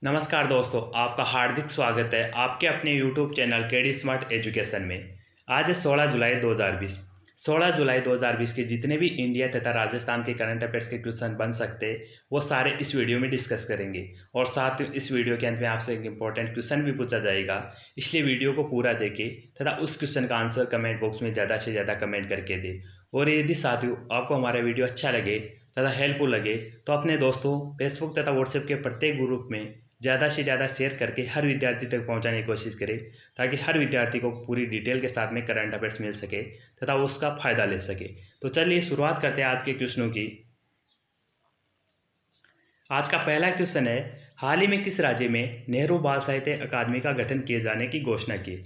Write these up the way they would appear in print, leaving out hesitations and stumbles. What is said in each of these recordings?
नमस्कार दोस्तों, आपका हार्दिक स्वागत है आपके अपने YouTube channel KD smart education में। आज है 16 जुलाई 2020। 16 जुलाई 2020 के जितने भी इंडिया तथा राजस्थान के करंट अफेयर्स के क्वेश्चन बन सकते हैं वो सारे इस वीडियो में डिस्कस करेंगे। और साथ ही इस वीडियो के अंत में आपसे एक इंपॉर्टेंट क्वेश्चन भी पूछा जाएगा, इसलिए वीडियो को पूरा देखें तथा उस क्वेश्चन का आंसर कमेंट बॉक्स में ज़्यादा से ज़्यादा कमेंट करके दें। और यदि साथियों आपको हमारा वीडियो अच्छा लगे तथा हेल्पफुल लगे तो अपने दोस्तों फेसबुक तथा व्हाट्सएप के प्रत्येक ग्रुप में ज़्यादा से ज़्यादा शेयर करके हर विद्यार्थी तक पहुंचाने की कोशिश करें, ताकि हर विद्यार्थी को पूरी डिटेल के साथ में करंट अफेयर्स मिल सके तथा वो उसका फ़ायदा ले सके। तो चलिए शुरुआत करते हैं आज के क्वेश्चनों की। आज का पहला क्वेश्चन है, हाल ही में किस राज्य में नेहरू बाल साहित्य अकादमी का गठन किए जाने की घोषणा की?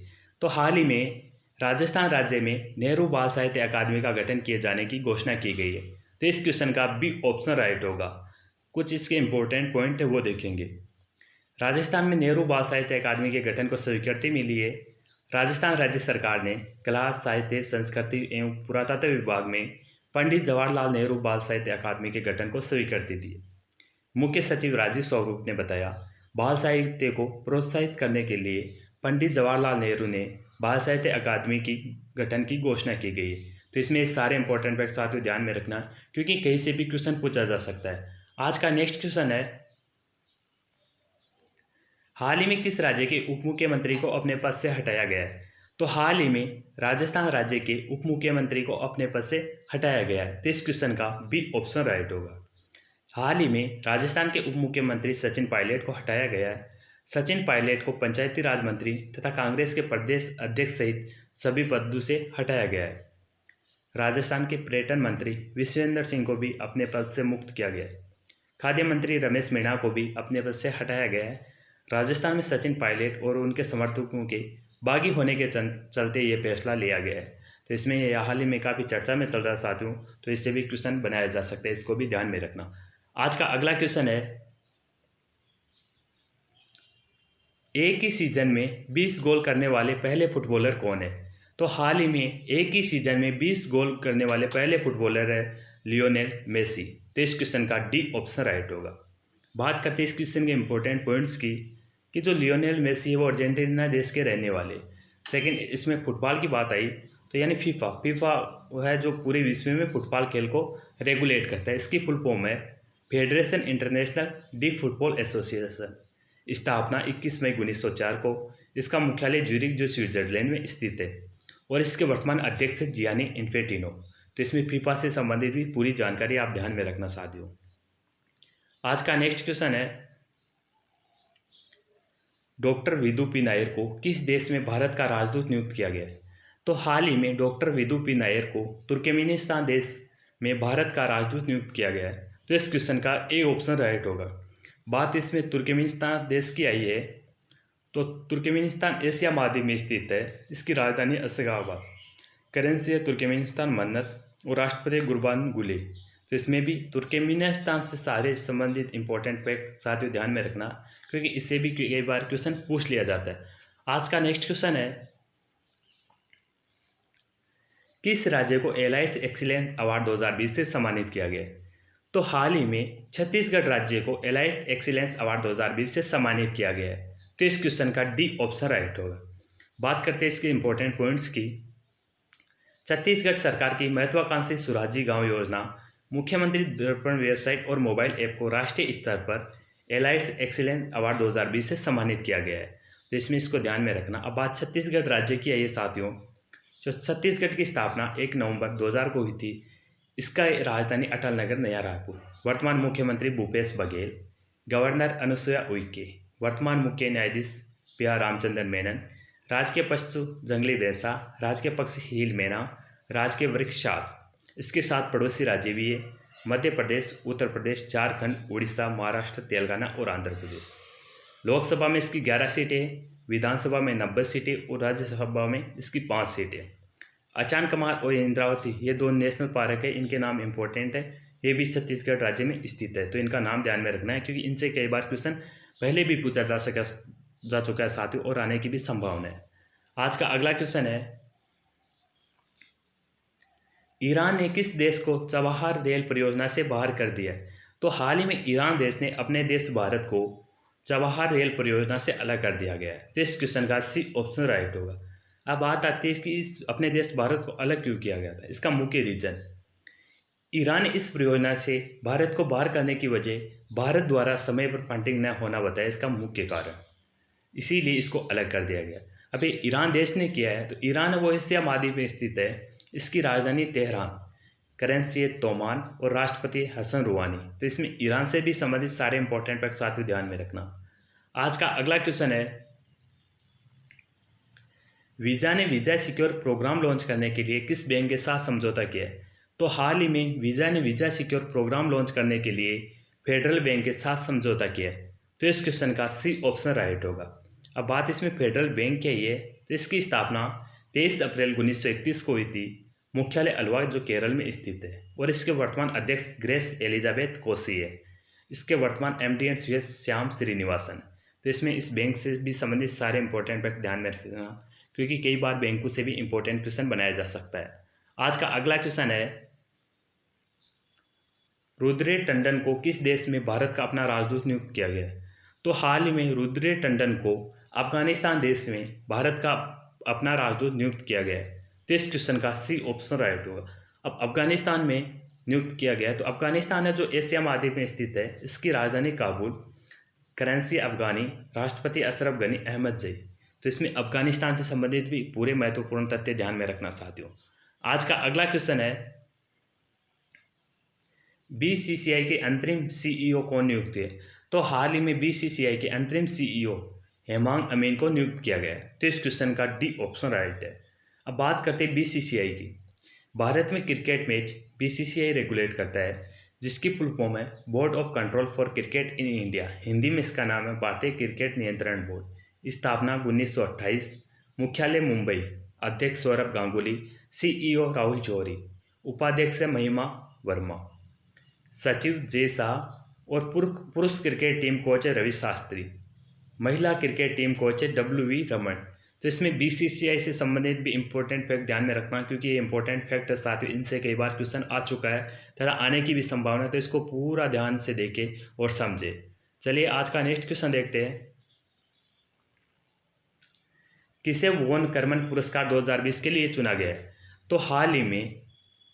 तो हाल ही में राजस्थान राज्य में नेहरू बाल साहित्य अकादमी का गठन किए जाने की घोषणा की गई है। तो इस क्वेश्चन का बी ऑप्शन राइट होगा। कुछ इसके इंपॉर्टेंट पॉइंट है वो देखेंगे। राजस्थान में नेहरू बाल साहित्य अकादमी के गठन को स्वीकृति मिली है। राजस्थान राज्य सरकार ने कला, साहित्य, संस्कृति एवं पुरातत्व विभाग में पंडित जवाहरलाल नेहरू बाल साहित्य अकादमी के गठन को स्वीकृति दी। मुख्य सचिव राजीव स्वरूप ने बताया, बाल साहित्य को प्रोत्साहित करने के लिए पंडित जवाहरलाल नेहरू ने बाल साहित्य अकादमी की गठन की घोषणा की गई है। तो इसमें सारे इंपॉर्टेंट फैक्ट साथियों ध्यान में रखना, क्योंकि कहीं से भी क्वेश्चन पूछा जा सकता है। आज का नेक्स्ट क्वेश्चन है, हाल ही में किस राज्य के उप मुख्यमंत्री को अपने पद से हटाया गया है? तो हाल ही में राजस्थान राज्य के उप मुख्यमंत्री को अपने पद से हटाया गया है। तो इस क्वेश्चन का बी ऑप्शन राइट होगा। हाल ही में राजस्थान के उप मुख्यमंत्री सचिन पायलट को हटाया गया है। सचिन पायलट को पंचायती राज मंत्री तथा कांग्रेस के प्रदेश अध्यक्ष सहित सभी पदों से हटाया गया है। राजस्थान के पर्यटन मंत्री विश्वेंद्र सिंह को भी अपने पद से मुक्त किया गया है। खाद्य मंत्री रमेश मीणा को भी अपने पद से हटाया गया है। राजस्थान में सचिन पायलट और उनके समर्थकों के बागी होने के चलते ये फैसला लिया गया है। तो इसमें यह हाल ही में काफ़ी चर्चा में चल रहा है साथियों, तो इससे भी क्वेश्चन बनाया जा सकता है, इसको भी ध्यान में रखना। आज का अगला क्वेश्चन है, एक ही सीजन में 20 गोल करने वाले पहले फुटबॉलर कौन है? तो हाल ही में एक ही सीजन में 20 गोल करने वाले पहले फुटबॉलर है लियोनेल मेसी। तो इस क्वेश्चन का डी ऑप्शन राइट होगा। बात करते हैं इस क्वेश्चन के इंपॉर्टेंट पॉइंट्स की, कि जो लियोनेल मेसी है वो अर्जेंटीना देश के रहने वाले। सेकंड, इसमें फुटबॉल की बात आई तो यानी फीफा वो है जो पूरे विश्व में फुटबॉल खेल को रेगुलेट करता है। इसकी फुल फॉर्म है federation international D football association. स्थापना 21 मई 1904 को। इसका मुख्यालय ज्यूरिख जो स्विट्जरलैंड में स्थित है, और इसके वर्तमान अध्यक्ष है जियानी इन्फेंटिनो। तो इसमें फीफा से संबंधित भी पूरी जानकारी आप ध्यान में रखना साथियों। आज का नेक्स्ट क्वेश्चन है, डॉक्टर विदु पी नायर को किस देश में भारत का राजदूत नियुक्त किया गया है? तो हाल ही में डॉक्टर विदु पी नायर को तुर्कमेनिस्तान देश में भारत का राजदूत नियुक्त किया गया है। तो इस क्वेश्चन का ए ऑप्शन राइट होगा। बात इसमें तुर्कमेनिस्तान देश की आई है, तो तुर्कमेनिस्तान एशिया महाद्वीप में स्थित है। इसकी राजधानी अशगाबाद। करेंसी है तुर्कमेनिस्तान मन्नत और राष्ट्रपति गुरबान गुले। तो इसमें भी तुर्कमेनिस्तान से सारे संबंधित इंपॉर्टेंट फैक्ट साथियों ध्यान में रखना, क्योंकि इससे भी कई बार क्वेश्चन पूछ लिया जाता है। आज का नेक्स्ट क्वेश्चन है, किस राज्य को एलाइट एक्सीलेंस अवार्ड 2020 से सम्मानित किया गया है? तो हाल ही में छत्तीसगढ़ राज्य को एलाइट एक्सीलेंस अवार्ड 2020 से सम्मानित किया गया है। तो इस क्वेश्चन का डी ऑप्शन राइट होगा। बात करते हैं इसके इंपॉर्टेंट पॉइंट्स की। छत्तीसगढ़ सरकार की महत्वाकांक्षी सुराजी गांव योजना मुख्यमंत्री दर्पण वेबसाइट और मोबाइल ऐप को राष्ट्रीय स्तर पर एलाइट एक्सीलेंस अवार्ड 2020 से सम्मानित किया गया है। तो इसमें इसको ध्यान में रखना। अब बात छत्तीसगढ़ राज्य की है ये साथियों। जो छत्तीसगढ़ की स्थापना 1 नवंबर 2000 को हुई थी। इसका राजधानी अटल नगर नया रायपुर। वर्तमान मुख्यमंत्री भूपेश बघेल, गवर्नर अनुसुईया उइके, वर्तमान मुख्य न्यायाधीश पी.आर. रामचंद्र मेनन, राजकीय पशु जंगली भैंसा, राजकीय पक्षी हील मैना, राजकीय वृक्ष शाल। इसके साथ पड़ोसी राज्य भी है मध्य प्रदेश, उत्तर प्रदेश, झारखंड, उड़ीसा, महाराष्ट्र, तेलंगाना और आंध्र प्रदेश। लोकसभा में इसकी 11 सीटें, विधानसभा में 90 सीटें और राज्यसभा में इसकी 5 सीटें। अचानकमार और इंद्रावती ये 2 नेशनल पार्क है, इनके नाम इंपॉर्टेंट है। ये भी छत्तीसगढ़ राज्य में स्थित है, तो इनका नाम ध्यान में रखना है, क्योंकि इनसे कई बार क्वेश्चन पहले भी पूछा जा चुका है साथियों, और आने की भी संभावना है। आज का अगला क्वेश्चन है, ईरान ने किस देश को चबाहार रेल परियोजना से बाहर कर दिया है? तो हाल ही में ईरान देश ने अपने देश भारत को जवाहर रेल परियोजना से अलग कर दिया गया है। तो इस क्वेश्चन का सी ऑप्शन राइट होगा। अब बात आती है कि इस अपने देश भारत को अलग क्यों किया गया था। इसका मुख्य रीजन, ईरान इस परियोजना से भारत को बाहर करने की वजह भारत द्वारा समय पर फंडिंग न होना बताया इसका मुख्य कारण, इसीलिए इसको अलग कर दिया गया। अब ये ईरान देश ने किया है, तो ईरान वो एशिया महाद्वीप में स्थित है। इसकी राजधानी तेहरान, करेंसी है तोमान और राष्ट्रपति हसन रूहानी। तो इसमें ईरान से भी संबंधित सारे इंपॉर्टेंट फैक्ट साथियों ध्यान में रखना। आज का अगला क्वेश्चन है, वीज़ा ने वीज़ा सिक्योर प्रोग्राम लॉन्च करने के लिए किस बैंक के साथ समझौता किया है। तो हाल ही में वीज़ा ने वीज़ा सिक्योर प्रोग्राम लॉन्च करने के लिए फेडरल बैंक के साथ समझौता किया है। तो इस क्वेश्चन का सी ऑप्शन राइट होगा। अब बात इसमें फेडरल बैंक क्या है, तो इसकी स्थापना 23 अप्रैल 1931 को हुई थी। मुख्यालय अलवा जो केरल में स्थित है, और इसके वर्तमान अध्यक्ष ग्रेस एलिजाबेथ कोसी है। इसके वर्तमान एमडी एंड श्याम श्रीनिवासन। तो इसमें इस बैंक से भी संबंधित सारे इंपॉर्टेंट फैक्ट ध्यान में रखना, क्योंकि कई बार बैंकों से भी इंपॉर्टेंट क्वेश्चन बनाया जा सकता है। आज का अगला क्वेश्चन है, रुद्रे टंडन को किस देश में भारत का अपना राजदूत नियुक्त किया गया है। तो हाल ही में रुद्रे टंडन को अफगानिस्तान देश में भारत का अपना राजदूत नियुक्त किया गया है। तो इस क्वेश्चन का सी ऑप्शन राइट होगा। अब अफगानिस्तान में नियुक्त किया गया है, तो अफगानिस्तान है जो एशिया महाद्वीप में स्थित है। इसकी राजधानी काबुल, करेंसी अफगानी, राष्ट्रपति अशरफ गनी अहमद जई। तो इसमें अफगानिस्तान से संबंधित भी पूरे महत्वपूर्ण तथ्य ध्यान में रखना साथियों। आज का अगला क्वेश्चन है, बीसीसीआई के अंतरिम सीईओ कौन नियुक्त हुए। तो हाल ही में बीसीसीआई के अंतरिम सीईओ हेमांग अमीन को नियुक्त किया गया है। तो इस क्वेश्चन का डी ऑप्शन राइट है। अब बात करते हैं बीसीसीआई की। भारत में क्रिकेट मैच बीसीसीआई रेगुलेट करता है, जिसकी फुल फॉर्म है board of control for cricket in India. Hindi में इसका नाम है भारतीय क्रिकेट नियंत्रण बोर्ड। स्थापना 1928। मुख्यालय मुंबई। अध्यक्ष सौरभ गांगुली। सीईओ राहुल जौहरी। उपाध्यक्ष है महिमा वर्मा। सचिव जे शाह। और पुरुष क्रिकेट टीम कोच है रवि शास्त्री। महिला क्रिकेट टीम कोच है डब्ल्यू रमन। तो इसमें बीसीसीआई से संबंधित भी इंपॉर्टेंट फैक्ट ध्यान में रखना, क्योंकि ये इंपॉर्टेंट फैक्ट साथियों इनसे कई बार क्वेश्चन आ चुका है तथा आने की भी संभावना है। तो इसको पूरा ध्यान से देखें और समझे। चलिए आज का नेक्स्ट क्वेश्चन देखते हैं, किसे वोन करमन पुरस्कार 2020 के लिए चुना गया है। तो हाल ही में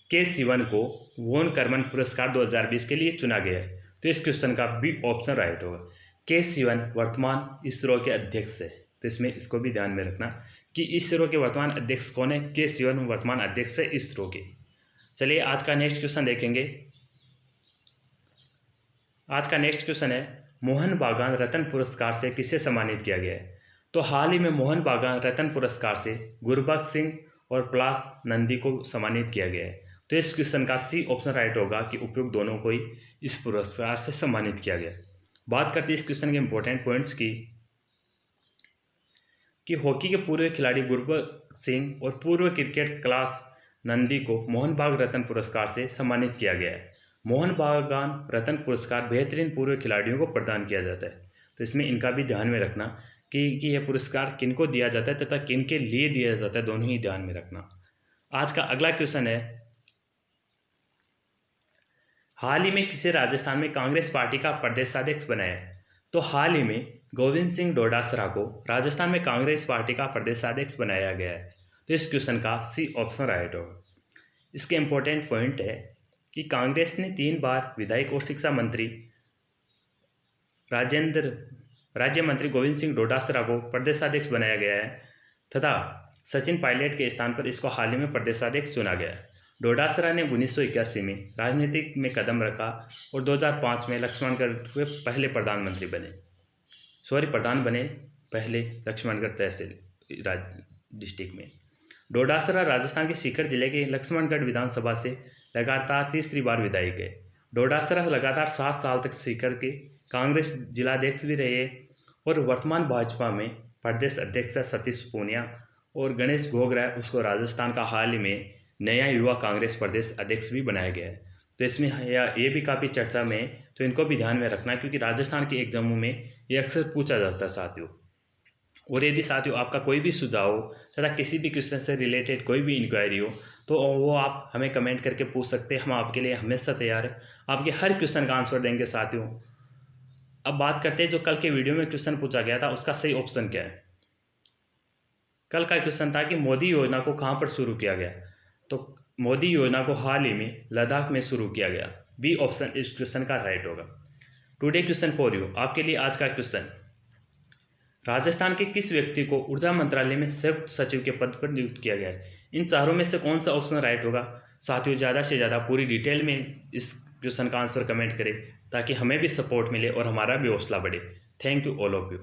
के सिवन को वोन करमन पुरस्कार 2020 के लिए चुना गया है। तो इस क्वेश्चन का बी ऑप्शन राइट होगा। के सिवन वर्तमान इसरो के अध्यक्ष है। तो इसमें इसको भी ध्यान में रखना कि इसरो के वर्तमान अध्यक्ष कौन है। के सिवन वर्तमान अध्यक्ष है इसरो के। चलिए आज का नेक्स्ट क्वेश्चन देखेंगे। आज का नेक्स्ट क्वेश्चन है, मोहन बागान रत्न पुरस्कार से किसे सम्मानित किया गया है। तो हाल ही में मोहन बागान रत्न पुरस्कार से गुरबख्श सिंह और पलाश नंदी को सम्मानित किया गया है। तो इस क्वेश्चन का सी ऑप्शन राइट होगा कि उपयुक्त दोनों को ही इस पुरस्कार से सम्मानित किया गया। बात करते हैं इस क्वेश्चन के इंपॉर्टेंट पॉइंट्स की, कि हॉकी के पूर्व खिलाड़ी गुरबख्श सिंह और पूर्व क्रिकेट क्लास नंदी को मोहन बाग रत्न पुरस्कार से सम्मानित किया गया है। मोहन बागान रत्न पुरस्कार बेहतरीन पूर्व खिलाड़ियों को प्रदान किया जाता है। तो इसमें इनका भी ध्यान में रखना कि यह पुरस्कार किनको दिया जाता है तथा किन के लिए दिया जाता है, दोनों ही ध्यान में रखना। आज का अगला क्वेश्चन है, हाल ही में किसे राजस्थान में कांग्रेस पार्टी का प्रदेशाध्यक्ष बनाया है। तो हाल ही में गोविंद सिंह डोटासरा को राजस्थान में कांग्रेस पार्टी का प्रदेशाध्यक्ष बनाया गया है। तो इस क्वेश्चन का सी ऑप्शन राइट होगा। इसके इंपॉर्टेंट पॉइंट है कि कांग्रेस ने 3 बार विधायक और शिक्षा मंत्री राज्य मंत्री गोविंद सिंह डोटासरा को प्रदेशाध्यक्ष बनाया गया है, तथा सचिन पायलट के स्थान पर इसको हाल ही में प्रदेशाध्यक्ष चुना गया है। डोटासरा ने 1981 में राजनीति में कदम रखा और 2005 में लक्ष्मणगढ़ के पहले प्रधान बने पहले लक्ष्मणगढ़ तहसील डिस्ट्रिक्ट में। डोटासरा राजस्थान के सीकर जिले के लक्ष्मणगढ़ विधानसभा से लगातार तीसरी बार विधायक है। डोटासरा लगातार 7 साल तक सीकर के कांग्रेस जिलाध्यक्ष भी रहे और वर्तमान भाजपा में प्रदेश अध्यक्ष सतीश पूनिया और गणेश गोगरा उसको राजस्थान का हाल ही में नया युवा कांग्रेस प्रदेश अध्यक्ष भी बनाया गया है। तो इसमें ये भी काफ़ी चर्चा में है, तो इनको भी ध्यान में रखना, क्योंकि राजस्थान के एग्जामों में ये अक्सर पूछा जाता है साथियों। और यदि साथियों आपका कोई भी सुझाव हो तथा किसी भी क्वेश्चन से रिलेटेड कोई भी इंक्वायरी हो, तो वो आप हमें कमेंट करके पूछ सकते हैं। हम आपके लिए हमेशा तैयार हैं, आपके हर क्वेश्चन का आंसर देंगे साथियों। अब बात करते हैं जो कल के वीडियो में क्वेश्चन पूछा गया था उसका सही ऑप्शन क्या है। कल का क्वेश्चन था कि मोदी योजना को कहाँ पर शुरू किया गया, तो मोदी योजना को हाल ही में लद्दाख में शुरू किया गया। बी ऑप्शन इस क्वेश्चन का राइट होगा। टुडे क्वेश्चन फॉर यू, आपके लिए आज का क्वेश्चन, राजस्थान के किस व्यक्ति को ऊर्जा मंत्रालय में संयुक्त सचिव के पद पर नियुक्त किया गया है। इन चारों में से कौन सा ऑप्शन राइट होगा। साथियों, ज़्यादा से ज़्यादा पूरी डिटेल में इस क्वेश्चन का आंसर कमेंट करें ताकि हमें भी सपोर्ट मिले और हमारा भी हौसला बढ़े। Thank you all of you.